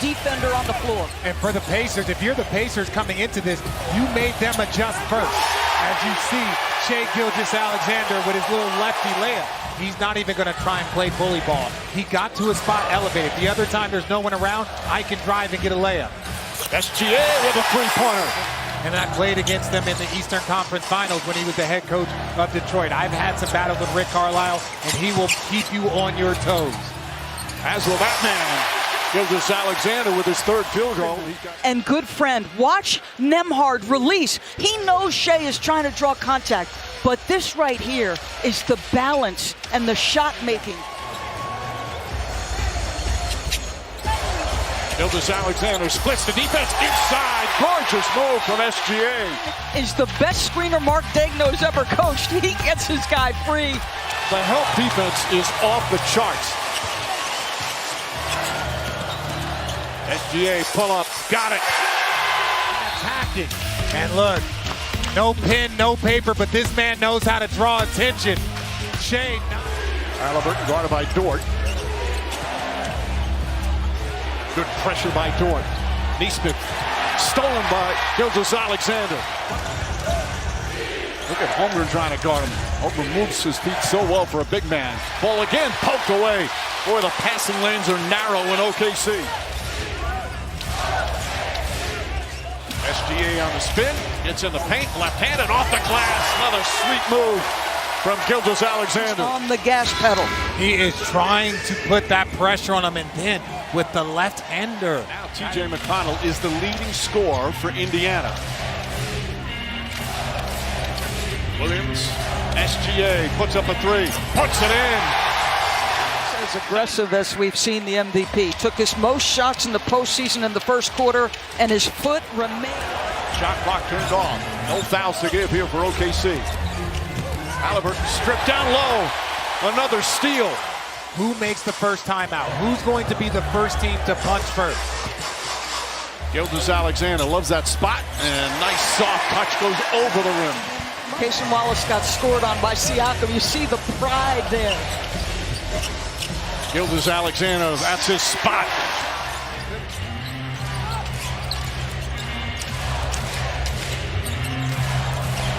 defender on the floor. And for the Pacers, if you're the Pacers coming into this, you made them adjust first. As you see, Shai Gilgeous-Alexander with his little lefty layup. He's not even going to try and play bully ball. He got to a spot elevated. The other time there's no one around, I can drive and get a layup. SGA with a three-pointer. And I played against them in the Eastern Conference Finals when he was the head coach of Detroit. I've had some battles with Rick Carlisle, and he will keep you on your toes. As will that man. Gilgeous-Alexander with his third field goal. And good friend, watch Nembhard release. He knows Shai is trying to draw contact, but this right here is the balance and the shot making. Gilgeous-Alexander splits the defense inside. Gorgeous move from SGA. Is the best screener Mark Daigneault's ever coached. He gets his guy free. The help defense is off the charts. SGA pull up, got it. Attacking. And look, no pen, no paper, but this man knows how to draw attention. Shai. Halliburton guarded by Dort. Good pressure by Dort. Neesmith stolen by Gilgeous-Alexander. Look at Holmgren trying to guard him. Holmgren moves his feet so well for a big man. Ball again poked away. Boy, the passing lanes are narrow in OKC. SGA on the spin, gets in the paint, left-handed off the glass. Another sweet move from Gilgeous-Alexander. On the gas pedal. He is trying to put that pressure on him, and then with the left-hander. Now TJ McConnell is the leading scorer for Indiana. Williams, SGA puts up a three, puts it in. As aggressive as we've seen the MVP. Took his most shots in the postseason in the first quarter, and his foot remained. Shot clock turned off. No fouls to give here for OKC. Halliburton stripped down low. Another steal. Who makes the first timeout? Who's going to be the first team to punch first? Gilgeous-Alexander loves that spot, and nice soft touch goes over the rim. Cason Wallace got scored on by Siakam. You see the pride there. Gilgeous-Alexander, that's his spot.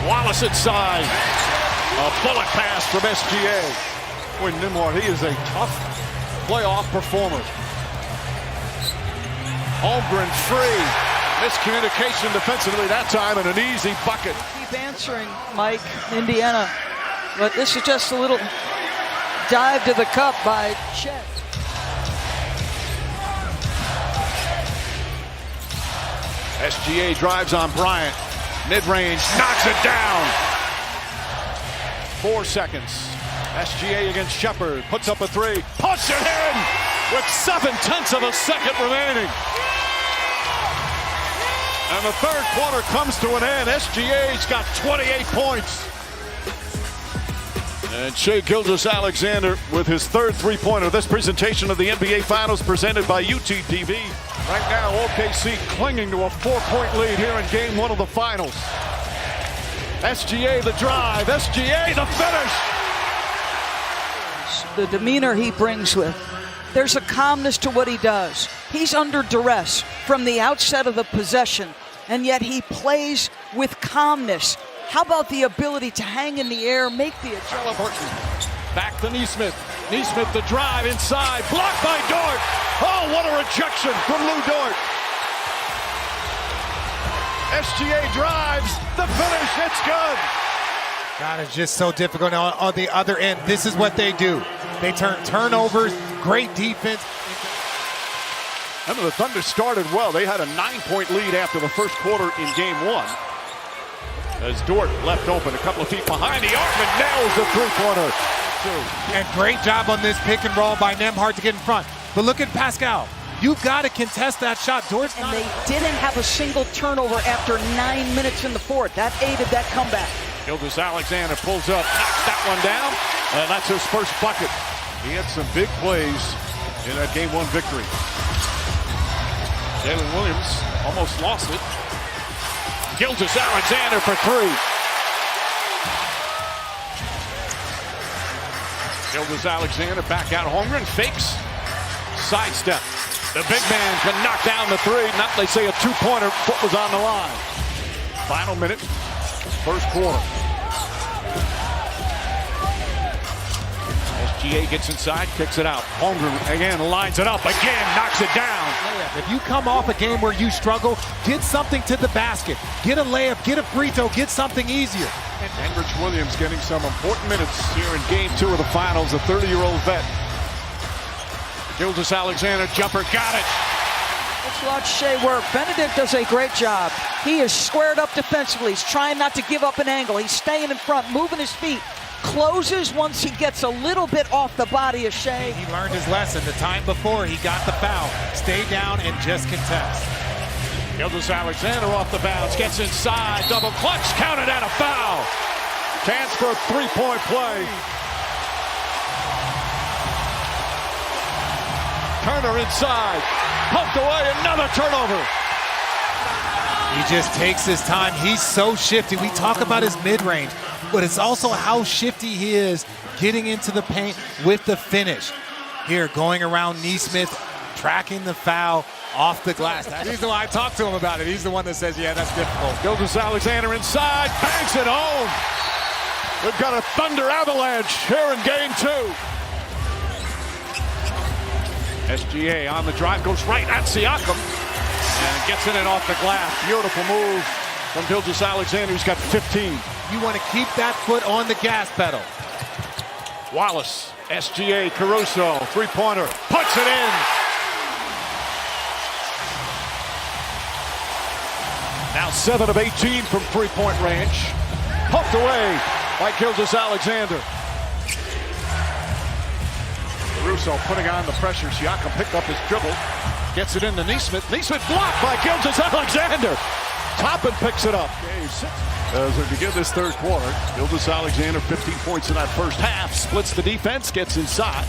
Wallace inside. A bullet pass from SGA. Boy, Nembhard, he is a tough playoff performer. Holmgren free. Miscommunication defensively that time, and an easy bucket. Keep answering, Mike, Indiana. But this is just a little dive to the cup by Chet. SGA drives on Bryant. Mid-range, knocks it down. 4 seconds. SGA against Shepard, puts up a three, puts it in with 7/10 of a second remaining. And the third quarter comes to an end. SGA's got 28 points. And Shai Gilgeous-Alexander with his third three-pointer. This presentation of the NBA Finals presented by UTTV. Right now, OKC clinging to a 4-point lead here in Game 1 of the Finals. SGA the drive, SGA the finish. The demeanor he brings with. There's a calmness to what he does. He's under duress from the outset of the possession, and yet he plays with calmness. How about the ability to hang in the air, make the adjustment? Back to Neesmith. Neesmith the drive inside, blocked by Dort. Oh, what a rejection from Lou Dort. SGA drives, the finish, it's good. God, it's just so difficult on the other end. This is what they do. They turn turnovers, great defense. And the Thunder started well. They had a 9-point lead after the first quarter in Game 1. As Dort left open, a couple of feet behind the arc and nails the three-pointer. And great job on this pick and roll by Nembhard to get in front. But look at Pascal. You've got to contest that shot. Dort's and they didn't have a single turnover after 9 minutes in the fourth. That aided that comeback. Gilgeous-Alexander pulls up, knocks that one down, and that's his first bucket. He had some big plays in that Game 1 victory. Jalen Williams almost lost it. Gilgeous-Alexander for three. Gilgeous-Alexander back out. Holmgren fakes. Sidestep. The big man's been knocked down the three. Not, they say, a two-pointer. Foot was on the line. Final minute, first quarter. SGA gets inside, kicks it out. Holmgren again lines it up again, knocks it down. If you come off a game where you struggle, get something to the basket. Get a layup, get a free throw, get something easier. And Rich Williams getting some important minutes here in game 2 of the finals, a 30-year-old vet. Gilgeous Alexander jumper, got it. Let's watch Shai work. Benedict does a great job. He is squared up defensively. He's trying not to give up an angle. He's staying in front, moving his feet. Closes once he gets a little bit off the body of Shai. He learned his lesson the time before he got the foul. Stay down and just contest. Gilgeous Alexander off the bounce, gets inside, double clutch, counted and a foul. Chance for a three-point play. Turner inside, pumped away, another turnover. He just takes his time. He's so shifty. We talk about his mid-range, but it's also how shifty he is getting into the paint with the finish. Here, going around Neesmith, tracking the foul off the glass. He's the one I talked to him about it. He's the one that says, yeah, that's difficult. Gilgeous Alexander inside, banks it home. We've got a thunder avalanche here in game 2. SGA on the drive, goes right at Siakam and gets it in off the glass. Beautiful move from Gilgeous Alexander. He's got 15. You want to keep that foot on the gas pedal. Wallace, SGA, Caruso, three-pointer, puts it in. Now 7 of 18 from three-point range. Pumped away by Gilgeous Alexander. Caruso putting on the pressure. Siakam picked up his dribble. Gets it into Neesmith. Neesmith blocked by Gilgeous Alexander. Toppin picks it up. As we begin this third quarter, Gilgeous Alexander 15 points in that first half. Splits the defense, gets inside.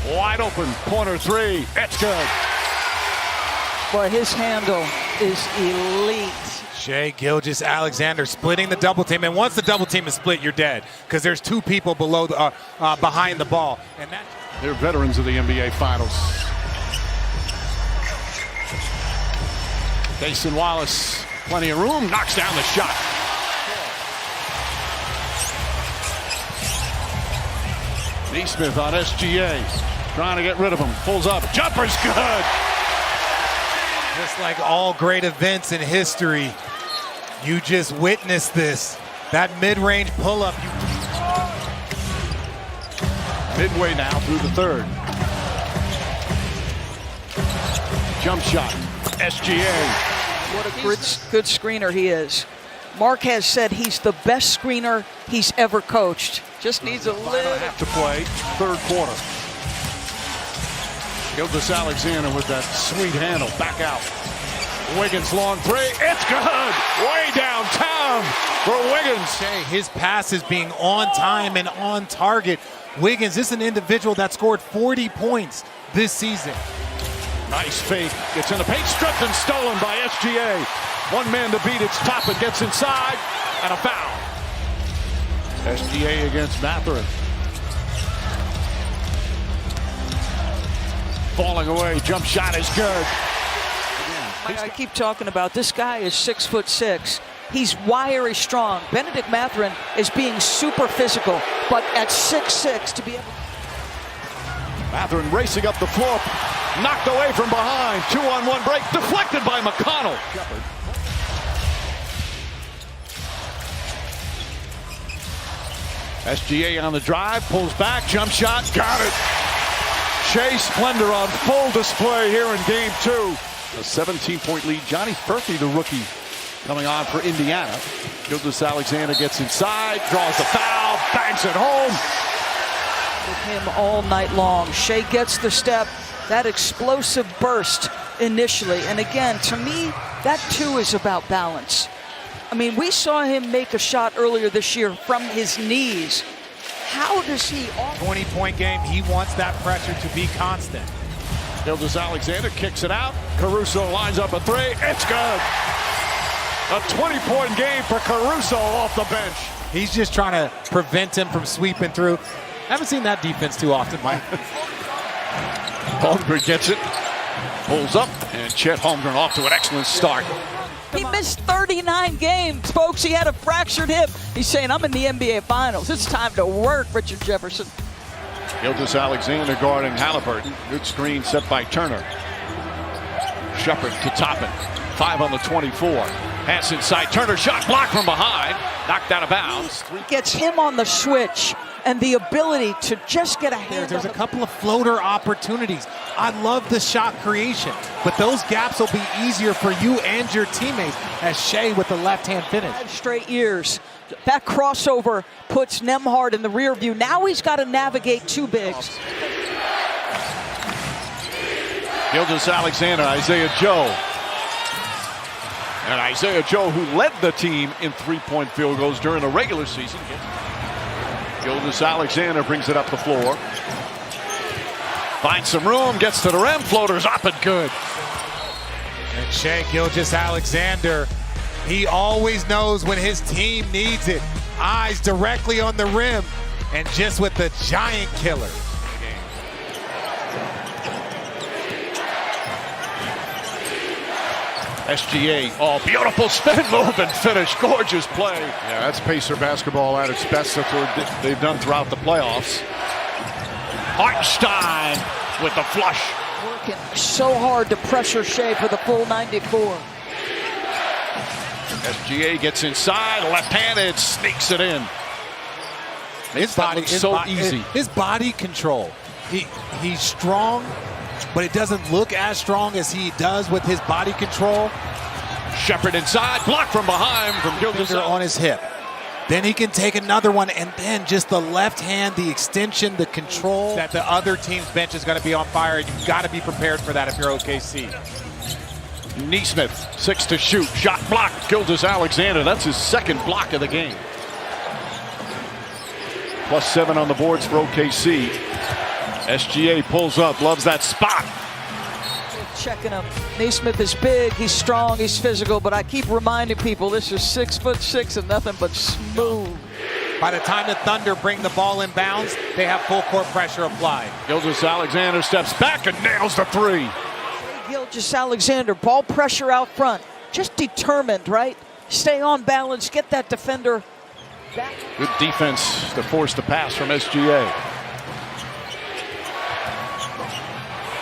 Wide open, corner three. It's good. Boy, his handle is elite. Shai Gilgeous Alexander splitting the double team, and once the double team is split, you're dead because there's two people below the behind the ball, and that. They're veterans of the NBA Finals. Mason Wallace, plenty of room, knocks down the shot. Neesmith on SGA, trying to get rid of him. Pulls up, jumper's good. Just like all great events in history, you just witnessed this. That mid-range pull-up. Midway now through the third. Jump shot, SGA. What a good screener he is. Mark has said he's the best screener he's ever coached. Just needs a little to play, third quarter. Gilgeous Alexander with that sweet handle, back out. Wiggins long three, it's good! Way downtown for Wiggins. Shai, his pass is being on time and on target. Wiggins is an individual that scored 40 points this season. Nice fake, gets in the paint, stripped and stolen by SGA. One man to beat, it's Toppin, gets inside, and a foul. SGA against Mathurin. Falling away, jump shot is good. I keep talking about this guy is 6'6". He's wiry strong. Benedict Mathurin is being super physical, but at 6'6" to be able. Mathurin racing up the floor, knocked away from behind. 2-on-1 break, deflected by McConnell. SGA on the drive, pulls back, jump shot, got it. Shai splendor on full display here in game 2. A 17-point lead. Johnny Furphy, the rookie, coming on for Indiana. Gilgeous Alexander gets inside, draws the foul, banks it home. With him all night long. Shai gets the step, that explosive burst initially. And again, to me, that too is about balance. I mean, we saw him make a shot earlier this year from his knees. How does he... 20-point game, he wants that pressure to be constant. Gilgeous Alexander kicks it out. Caruso lines up a three. It's good. A 20-point game for Caruso off the bench. He's just trying to prevent him from sweeping through. Haven't seen that defense too often, Mike. Holmgren gets it. pulls up, and Chet Holmgren off to an excellent start. He missed 39 games, folks. He had a fractured hip. He's saying, I'm in the NBA Finals. It's time to work, Richard Jefferson. Gilgeous Alexander guarding Halliburton. Good screen set by Turner. Shepard to Toppin. 5 on the 24. Pass inside. Turner shot blocked from behind. Knocked out of bounds. Gets him on the switch and the ability to just get a hand. There's a couple of floater opportunities. I love the shot creation, but those gaps will be easier for you and your teammates as Shai with the left-hand finish. 5 straight years. That crossover puts Nembhard in the rear view. Now he's got to navigate 2 bigs. Gilgeous Alexander, Isaiah Joe. And Isaiah Joe, who led the team in 3-point field goals during the regular season. Gilgeous Alexander brings it up the floor. Finds some room, gets to the rim, floaters up and good. And Shai Gilgeous Alexander, he always knows when his team needs it. Eyes directly on the rim, and just with the giant killer. SGA, oh, beautiful spin move and finish. Gorgeous play. Yeah, that's Pacer basketball at its best. That's what they've done throughout the playoffs. Hartenstein with the flush. Working so hard to pressure Shai for the full 94. SGA gets inside, left-handed, sneaks it in. His body looks so easy. His body control. He's strong, but it doesn't look as strong as he does with his body control. Shepard inside, blocked from behind from Gilgeous on his hip. Then he can take another one, and then just the left hand, the extension, the control. That the other team's bench is going to be on fire, and you've got to be prepared for that if you're OKC. Nesmith, 6 to shoot, shot blocked. Gilgeous Alexander, that's his second block of the game. +7 on the boards for OKC. SGA pulls up, loves that spot. Checking him. Nesmith is big, he's strong, he's physical, but I keep reminding people this is 6'6" and nothing but smooth. By the time the Thunder bring the ball in bounds, they have full court pressure applied. Gilgeous Alexander steps back and nails the 3. Gilgeous Alexander, ball pressure out front. Just determined, right? Stay on balance, get that defender back. Good defense to force the pass from SGA.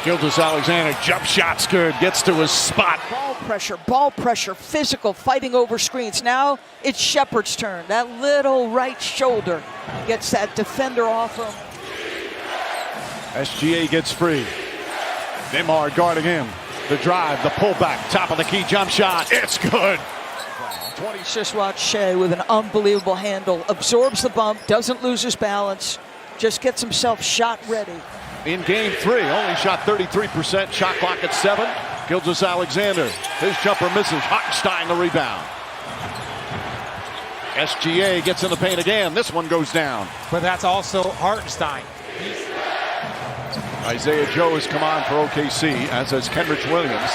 Gilgeous Alexander, jump shot's good, gets to his spot. Ball pressure, physical, fighting over screens. Now it's Shepard's turn. That little right shoulder gets that defender off him. SGA gets free. Nembhard guarding him. The drive, the pullback, top of the key jump shot. It's good. Just watch Shai with an unbelievable handle. Absorbs the bump, doesn't lose his balance, just gets himself shot ready. In game 3, only shot 33%, shot clock at 7. Gilgeous Alexander, his jumper misses. Hartenstein the rebound. SGA gets in the paint again. This one goes down. But that's also Hartenstein. Isaiah Joe has come on for OKC, as has Kenrich Williams.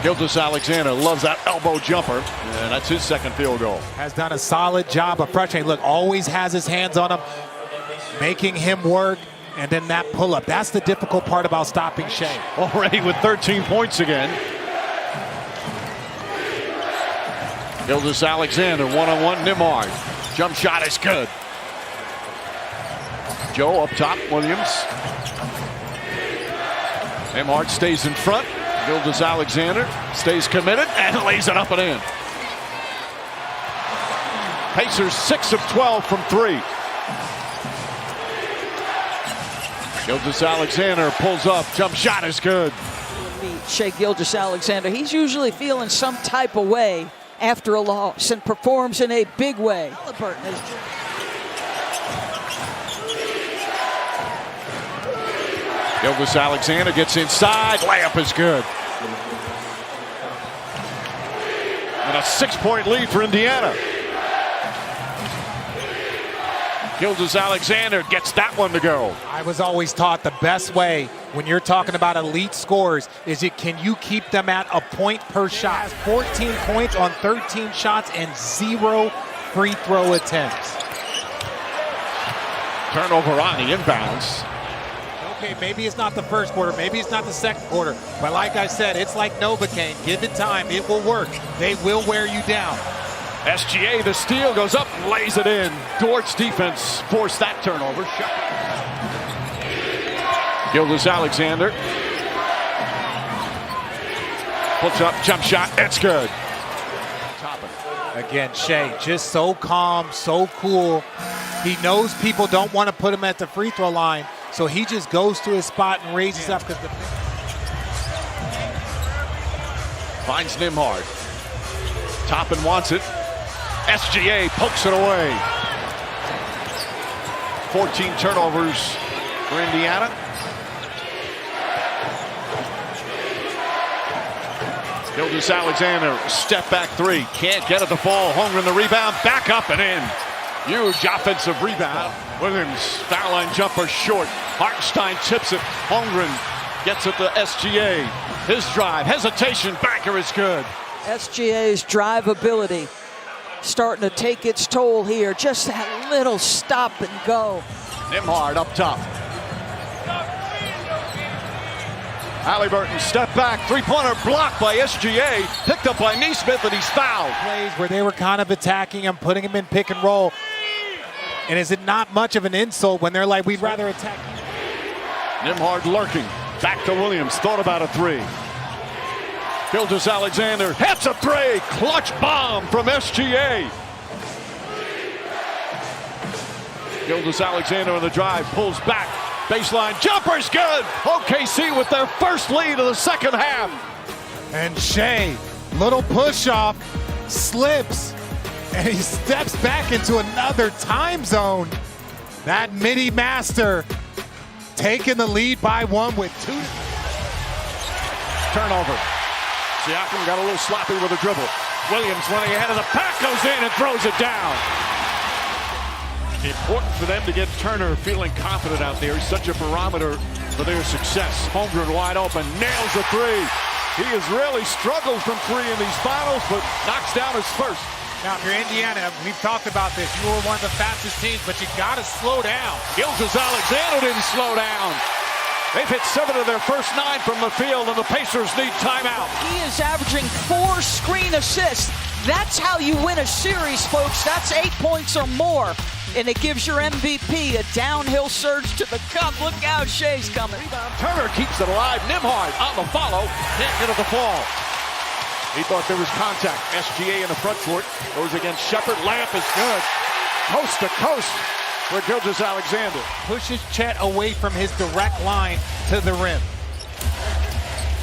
Gilgeous Alexander loves that elbow jumper, and that's his second field goal. Has done a solid job of pressuring. Look, always has his hands on him, making him work. And then that pull-up. That's the difficult part about stopping Shai. Already with 13 points again. Gilgeous Alexander, one-on-one, Nembhard. Jump shot is good. Joe up top, Williams. Nembhard stays in front. Gilgeous Alexander stays committed and lays it up and in. Pacers 6 of 12 from 3. Gilgeous Alexander pulls up, jump shot is good. Shai Gilgeous Alexander, he's usually feeling some type of way after a loss and performs in a big way. Halliburton is Gilgeous Alexander gets inside, layup is good. And a 6-point lead for Indiana. Gilgeous Alexander gets that one to go. I was always taught the best way when you're talking about elite scores is can you keep them at a point per shot. He has 14 points on 13 shots and 0 free throw attempts. Turnover on the inbounds. okay, maybe it's not the first quarter, maybe it's not the second quarter, but like I said, it's like Novocaine. Give it time, it will work. They will wear you down. SGA, the steal, goes up, lays it in. Dort's defense forced that turnover. Gilgeous Alexander puts up, jump shot, it's good. Again, Shai, just so calm, so cool. He knows people don't want to put him at the free throw line, so he just goes to his spot and raises up. Finds Nembhard. Toppin wants it. SGA pokes it away. 14 turnovers for Indiana. Gilgeous Alexander, step back three. Can't get it to fall. Holmgren the rebound, back up and in. Huge offensive rebound. Williams, foul line jumper short. Hartenstein tips it. Holmgren gets it to SGA. His drive, hesitation, banker is good. SGA's drive ability starting to take its toll here. Just that little stop and go. Nembhard up top. Halliburton step back, three-pointer blocked by SGA, picked up by Nesmith, and he's fouled. Plays where they were kind of attacking him, putting him in pick and roll. And is it not much of an insult when they're like, we'd rather attack? Nembhard lurking, back to Williams, thought about a three. Gilgeous Alexander hits a three, clutch bomb from SGA. Gilgeous Alexander on the drive, pulls back. Baseline jumper's good. OKC with their first lead of the second half. And Shai, little push off, slips, and he steps back into another time zone. That midi master taking the lead by one with two. Turnover. Siakam got a little sloppy with a dribble. Williams running ahead of the pack, goes in and throws it down. Important for them to get Turner feeling confident out there. He's such a barometer for their success. Holmgren wide open, nails a three. He has really struggled from three in these finals, but knocks down his first. Now, if you're Indiana, we've talked about this. You were one of the fastest teams, but you got to slow down. Gilgeous Alexander didn't slow down. They've hit 7 of their first 9 from the field, and the Pacers need timeout. He is averaging 4 screen assists. That's how you win a series, folks. That's 8 points or more. And it gives your MVP a downhill surge to the cup. Look out, Shai's coming. Turner keeps it alive. Nembhard on the follow. Can't get it to fall. He thought there was contact. SGA in the front court. Goes against Shepard. Layup is good. Coast to coast for Gilgeous Alexander. Pushes Chet away from his direct line to the rim.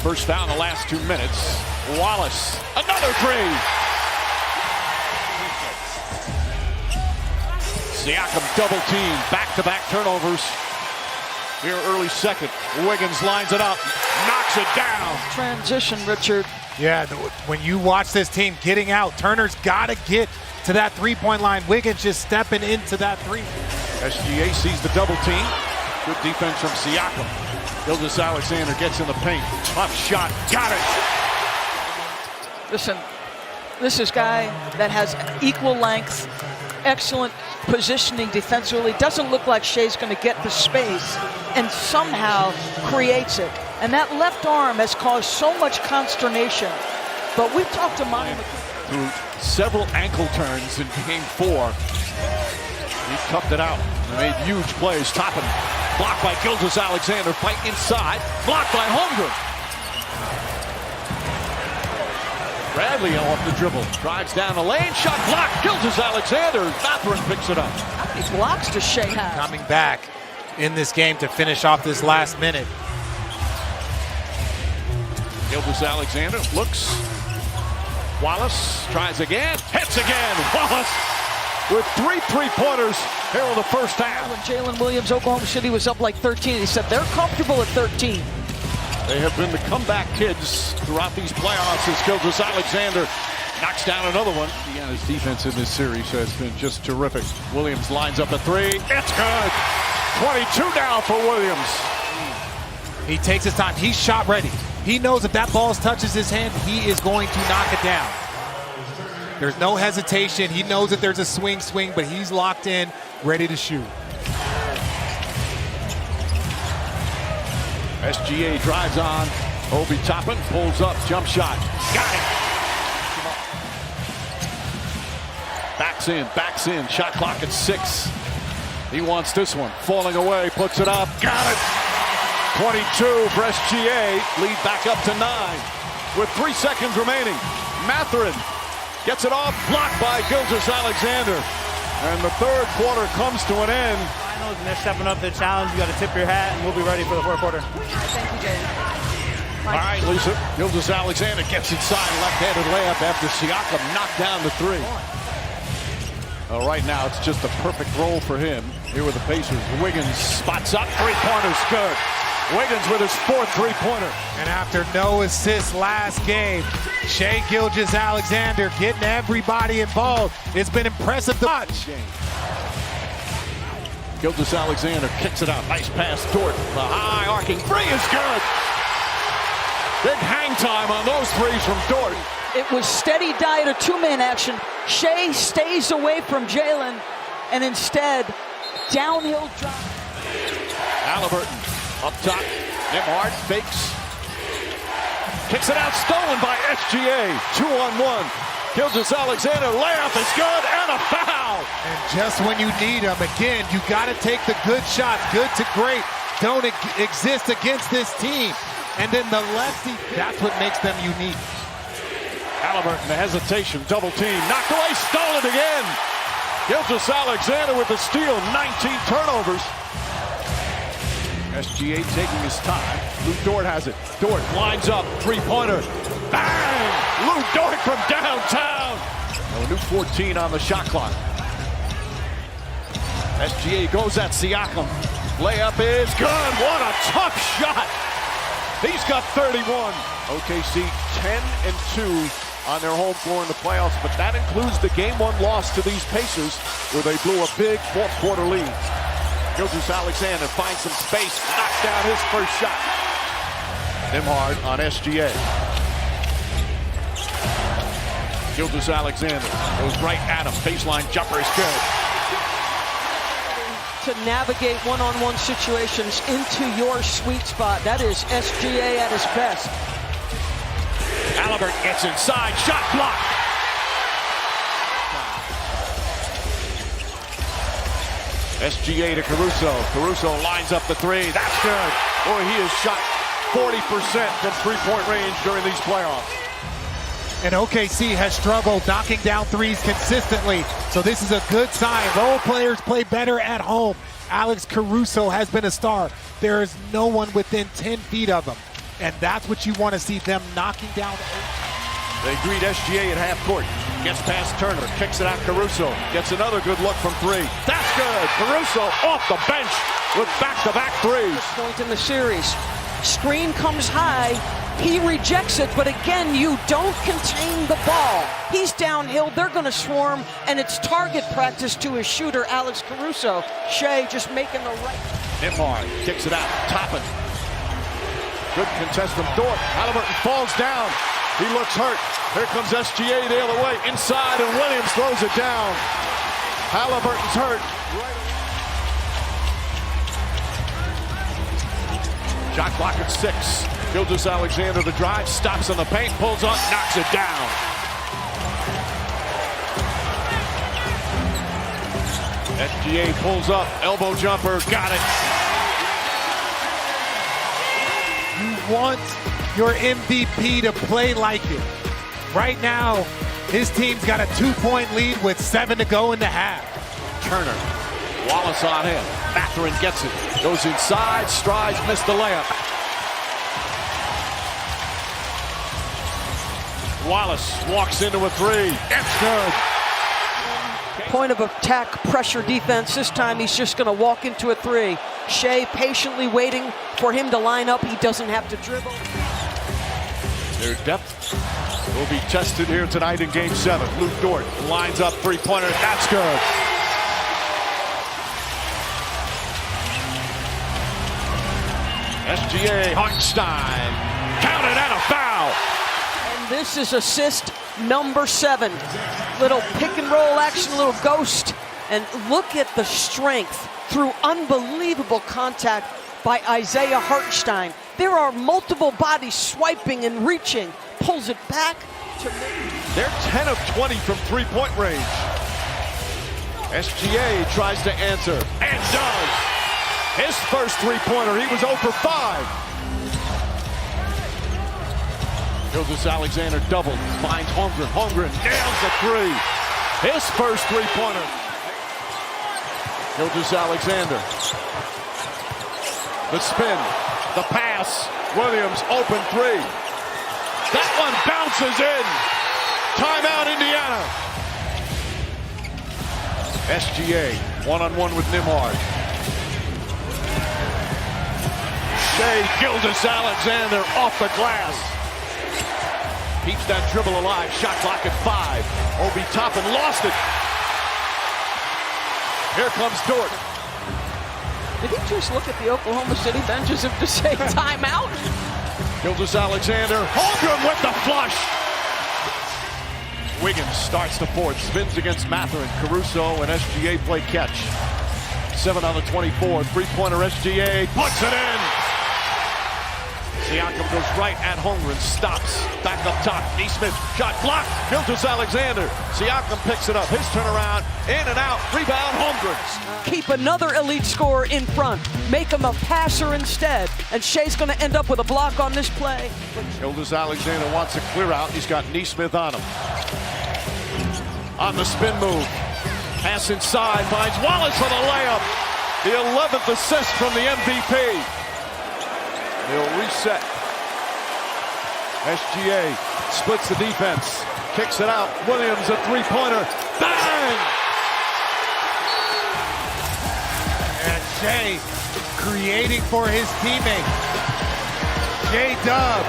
First foul in the last 2 minutes. Wallace. Another three. Siakam double team, back-to-back turnovers. Here early second, Wiggins lines it up, knocks it down. Transition, Richard. Yeah, when you watch this team getting out, Turner's got to get to that three-point line. Wiggins just stepping into that three. SGA sees the double team. Good defense from Siakam. Gilgeous Alexander gets in the paint. Tough shot, got it. Listen, this is a guy that has equal length, excellent positioning defensively. Doesn't look like Shai's going to get the space, and somehow creates it. And that left arm has caused so much consternation. But we've talked to Monty through several ankle turns in game 4. He cupped it out. They made huge plays. Toppin blocked by Gilgeous Alexander. Fight inside. Blocked by Holmgren. Bradley off the dribble. Drives down the lane. Shot blocked. Gilgeous Alexander. Mathurin picks it up. How many blocks does Shai have? Coming back in this game to finish off this last minute. Gilgeous Alexander looks. Wallace tries again. Hits again. Wallace with 3 3-pointers here in the first half. When Jalen Williams, Oklahoma City was up like 13, he said they're comfortable at 13. They have been the comeback kids throughout these playoffs as Gilgeous Alexander knocks down another one. Indiana's defense in this series has been just terrific. Williams lines up a 3. It's good. 22 now for Williams. He takes his time. He's shot ready. He knows if that ball touches his hand, he is going to knock it down. There's no hesitation. He knows that there's a swing, but he's locked in, ready to shoot. SGA drives on. Obi Toppin pulls up, jump shot. Got it. Backs in. Shot clock at 6. He wants this one. Falling away, puts it up. Got it. 22 for SGA. Lead back up to 9 with 3 seconds remaining. Mathurin gets it off, blocked by Gilgeous Alexander. And the third quarter comes to an end. Finals, and they're stepping up to the challenge. You got to tip your hat, and we'll be ready for the fourth quarter. Thank you, Jaden. All right, Lisa. Gilgeous Alexander gets inside, left-handed layup after Siakam knocked down the 3. Right now, it's just a perfect roll for him. Here with the Pacers. Wiggins spots up. 3-pointer's good. Wiggins with his 4th 3-pointer. And after no assists last game, Shai Gilgeous Alexander getting everybody involved. It's been impressive to watch. Gilgeous Alexander kicks it out. Nice pass. Dort. The high arcing 3 is good. Big hang time on those 3s from Dort. It was steady diet of 2-man action. Shai stays away from Jalen, and instead, downhill drop. Halliburton up top. Nembhard fakes. Kicks it out. Stolen by SGA. 2-on-1. Gilgeous Alexander layup is good, and a foul. And just when you need them, again, you got to take the good shots. Good to great don't exist against this team. And then the lefty, that's what makes them unique. Halliburton, the hesitation, double team, knocked away, stolen again. Gilgeous Alexander with the steal, 19 turnovers. SGA taking his time. Lou Dort has it. Dort lines up, 3-pointer. Bang! Lou Dort from downtown. A new 14 on the shot clock. SGA goes at Siakam. Layup is good. What a tough shot. He's got 31. OKC 10-2 on their home floor in the playoffs, but that includes the Game 1 loss to these Pacers, where they blew a big fourth quarter lead. Gilgeous Alexander finds some space, knocks down his first shot. Nembhard on SGA. Gilgeous Alexander goes right at him. Baseline jumper is good. To navigate one-on-one situations into your sweet spot. That is SGA at his best. Halliburton gets inside, shot blocked. SGA to Caruso. Caruso lines up the 3. That's good. Boy, he has shot 40% from three-point range during these playoffs. And OKC has struggled knocking down 3s consistently. So this is a good sign. Role players play better at home. Alex Caruso has been a star. There is no one within 10 feet of him. And that's what you want to see, them knocking down. They greet SGA at half court. Gets past Turner, kicks it out Caruso. Gets another good look from 3. That's good. Caruso off the bench with back-to-back 3s. Point in the series. Screen comes high. He rejects it, but again, you don't contain the ball. He's downhill, they're gonna swarm, and it's target practice to his shooter, Alex Caruso. Shai just making the right. Nembhard kicks it out, Toppin. Good contest from Dort. Halliburton falls down. He looks hurt. Here comes SGA the other way, inside, and Williams throws it down. Halliburton's hurt. Shot clock at 6. Gilgeous Alexander, the drive, stops in the paint, pulls up, knocks it down. SGA pulls up, elbow jumper, got it. You want your MVP to play like it. Right now, his team's got a 2-point lead with 7 to go in the half. Turner, Wallace on him. Mathurin gets it, goes inside, strides, missed the layup. Wallace walks into a 3. It's good. Point of attack, pressure defense. This time he's just going to walk into a 3. Shai patiently waiting for him to line up. He doesn't have to dribble. Their depth will be tested here tonight in Game 7. Lou Dort lines up 3-pointer. That's good. SGA Hartenstein counted and a foul. And this is assist number 7. Little pick and roll action, little ghost. And look at the strength through unbelievable contact by Isaiah Hartenstein. There are multiple bodies swiping and reaching. Pulls it back to They're 10 of 20 from three-point range. SGA tries to answer and does. His first three-pointer, he was 0 for 5. Gilgeous Alexander doubled, finds Holmgren. Holmgren nails a three. His first three-pointer. Gilgeous Alexander. The spin, the pass. Williams open three. That one bounces in. Timeout, Indiana. SGA one-on-one with Nimhard. Shai Gilgeous Alexander off the glass. Keeps that dribble alive. Shot clock at 5. Obi Toppin lost it. Here comes Dort. Did he just look at the Oklahoma City benches to say timeout? Gilgeous Alexander. Holmgren with the flush. Wiggins starts the fourth. Spins against Mathurin. Caruso and SGA play catch. 7 on the 24. Three-pointer SGA puts it in. Siakam goes right at Holmgren, stops, back up top, Neesmith, shot blocked, Gilgeous Alexander, Siakam picks it up, his turnaround, in and out, rebound, Holmgren. Keep another elite scorer in front, make him a passer instead, and Shai's gonna end up with a block on this play. Gilgeous Alexander wants a clear out, he's got Neesmith on him. On the spin move, pass inside, finds Wallace for the layup. The 11th assist from the MVP. He'll reset. SGA splits the defense. Kicks it out. Williams a three-pointer. Bang! And Shai creating for his teammate. J-Dub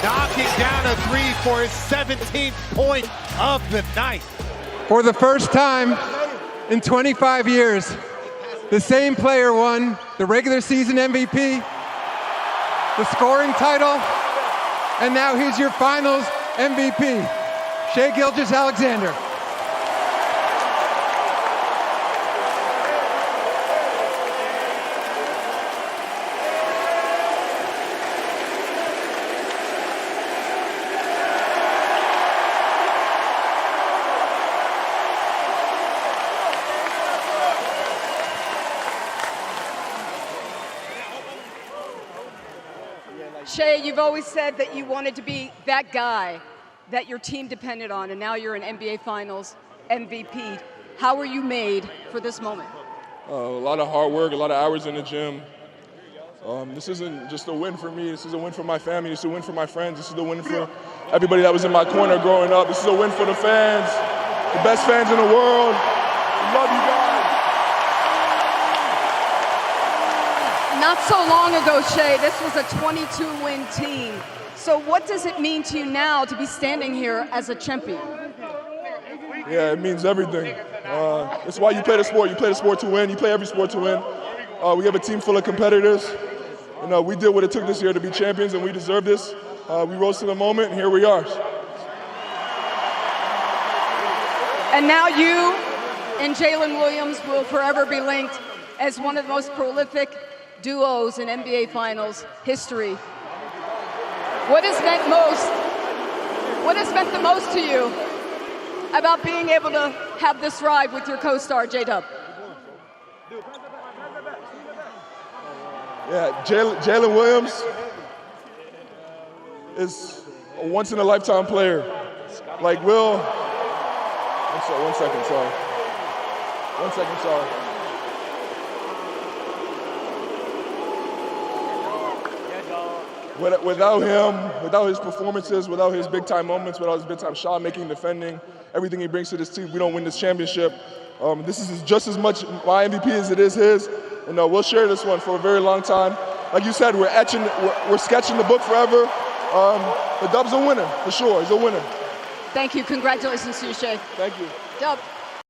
knocking down a three for his 17th point of the night. For the first time in 25 years, the same player won the regular season MVP, the scoring title, and now he's your finals MVP, Shai Gilgeous Alexander. Shai, you've always said that you wanted to be that guy that your team depended on, and now you're an NBA Finals MVP. How were you made for this moment? A lot of hard work, a lot of hours in the gym. This isn't just a win for me. This is a win for my family. This is a win for my friends. This is a win for everybody that was in my corner growing up. This is a win for the fans, the best fans in the world. I love you guys. Not so long ago, Shai, this was a 22-win team. So what does it mean to you now to be standing here as a champion? Yeah, it means everything. It's why you play the sport. You play the sport to win. You play every sport to win. We have a team full of competitors. We did what it took this year to be champions, and we deserve this. We rose to the moment, and here we are. And now you and Jalen Williams will forever be linked as one of the most prolific duos in NBA Finals history. What has meant the most to you about being able to have this ride with your co-star, J-Dub? Yeah, Jalen Williams is a once-in-a-lifetime player. Like Will, one second, sorry. Without him, without his performances, without his big-time moments, without his big-time shot making, defending, everything he brings to this team, we don't win this championship. This is just as much my MVP as it is his, and we'll share this one for a very long time. Like you said, we're sketching the book forever. The Dub's a winner, for sure. He's a winner. Thank you. Congratulations to you, Shai. Thank you. Dub.